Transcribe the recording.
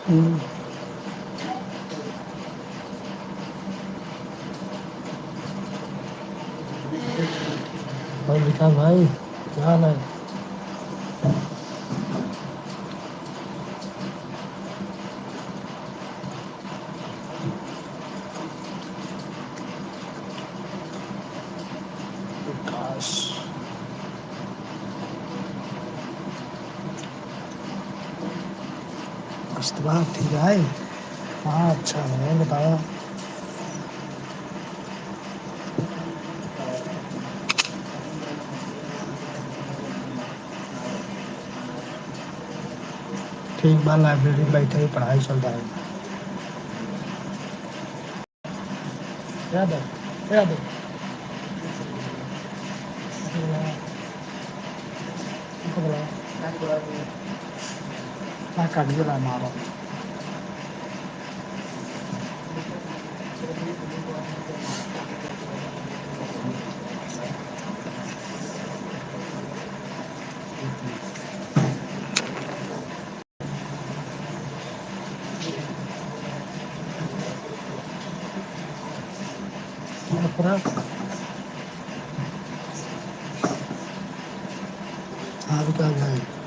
हम्म। और विकास भाई क्या हाल है? विकास इस्तेमाल ठीक है। हाँ अच्छा है, बताया। ठीक बात, लाइब्रेरी में बैठे ही पढ़ाई चल रहा है। याद है, याद है। काट दिया मारो। पूरा हाँ विकास भाई।